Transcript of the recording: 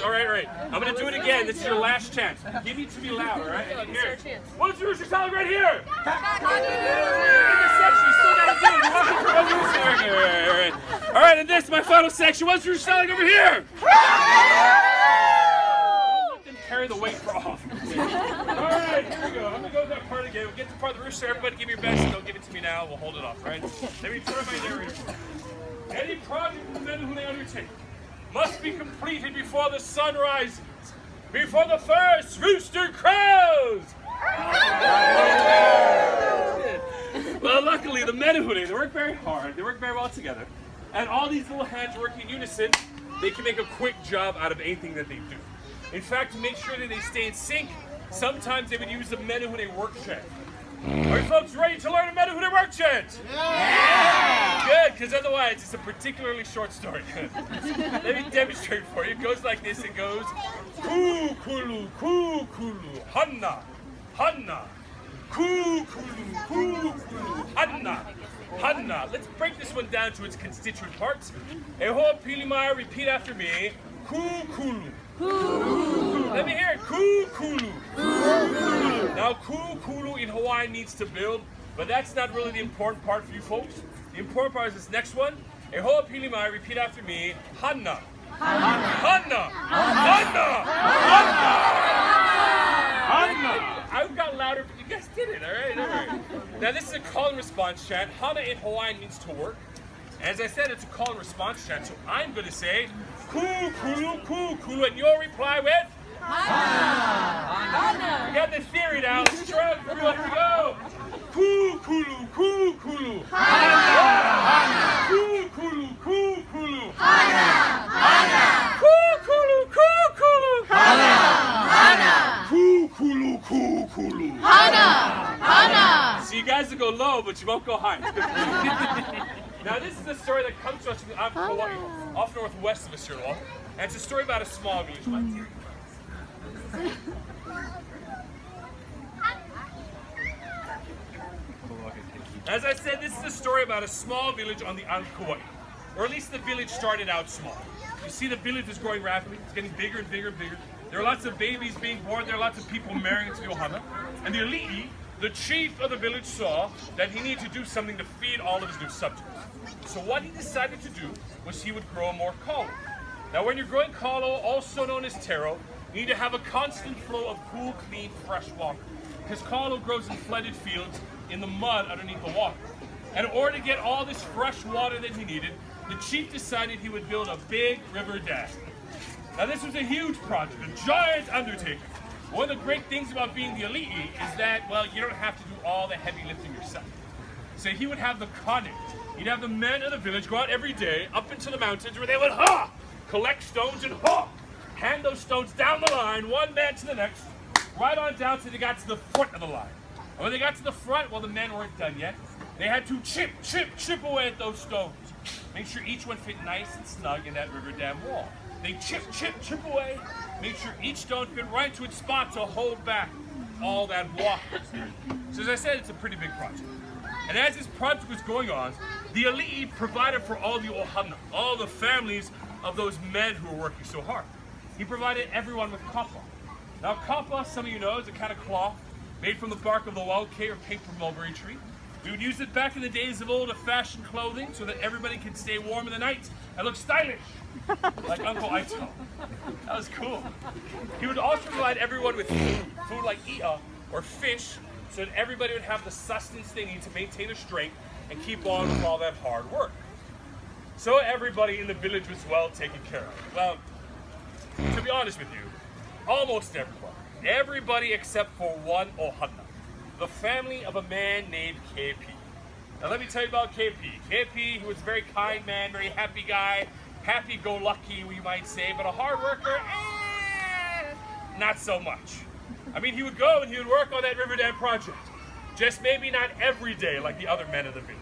All right. I'm gonna do it again. This is your last chance. Give it to me loud, all right? Here. What's your rooster salad right here? All right, and this is my final section. What's your salad over here? Don't let them carry the weight for off. All right, here we go. I'm gonna go to that part again. We'll get to the part of the rooster. Everybody give me your best. Don't give it to me now. We'll hold it off, right? Let me try my narrator. Any project the men who they undertake must be completed before the sun rises, before the first rooster crows. Well, luckily, the Menehune, they work very hard. They work very well together. And all these little hands working in unison, they can make a quick job out of anything that they do. In fact, to make sure that they stay in sync, sometimes they would use the Menehune work chant. Are you folks ready to learn a Menehune work chant? Yeah! Good, because otherwise it's a particularly short story. Let me demonstrate for you. It goes like this. It goes, Kukulu, kukulu, hanna, hanna. Kukulu, kukulu, hanna, hanna. Let's break this one down to its constituent parts. Eho pilimai, repeat after me. Kukulu. Let me hear it. Kukulu. Now, kukulu in Hawaiian means to build, but that's not really the important part for you folks. The important part is this next one. Eho pilimai, repeat after me. Hanna. Hanna. Hanna. Hanna. I got louder, but you guys did it, all right? Now, this is a call and response chant. Hana in Hawaiian means to work. As I said, it's a call and response chant, so I'm going to say, kukulu, and you'll reply with? Hana. We got the theory now. Let's try it. Here we go. Kukulu. Hana. Kukulu. Hana. Kukulu. Hana. Kukulu. Hana. See, you guys will go low, but you won't go high. Now, this is a story that comes to us from Hawaii, off northwest of us here, and it's a story about a small village. As I said, this is a story about a small village on the island of Kauai, or at least the village started out small. You see, the village is growing rapidly. It's getting bigger and bigger and bigger. There are lots of babies being born. There are lots of people marrying into the ohana. And the ali'i, the chief of the village, saw that he needed to do something to feed all of his new subjects. So what he decided to do was he would grow more kalo. Now, when you're growing kalo, also known as taro, you need to have a constant flow of cool, clean, fresh water. Because kalo grows in flooded fields in the mud underneath the water. And in order to get all this fresh water that he needed, the chief decided he would build a big river dam. Now, this was a huge project, a giant undertaking. One of the great things about being the ali'i is that, well, you don't have to do all the heavy lifting yourself. So he would have the kane. He'd have the men of the village go out every day up into the mountains where they would collect stones and hand those stones down the line, one man to the next, right on down till they got to the front of the line. And when they got to the front, well, the men weren't done yet. They had to chip away at those stones. Make sure each one fit nice and snug in that river dam wall. They chip away, make sure each stone fit right to its spot to hold back all that water. So as I said, it's a pretty big project. And as this project was going on, the ali'i provided for all the ohana, all the families of those men who were working so hard. He provided everyone with kapa. Now kapa, some of you know, is a kind of cloth made from the bark of the wauke or paper mulberry tree. We would use it back in the days of old-fashioned clothing so that everybody could stay warm in the night and look stylish, like Uncle Aito. That was cool. He would also provide everyone with food like i'a or fish, so that everybody would have the sustenance they need to maintain their strength and keep on with all that hard work. So everybody in the village was well taken care of. Well, to be honest with you, almost everyone. Everybody except for one ohana. The family of a man named KP. Now let me tell you about KP. KP, he was a very kind man, very happy guy, happy-go-lucky, we might say, but a hard worker, not so much. I mean, he would go and he would work on that river dam project. Just maybe not every day like the other men of the village.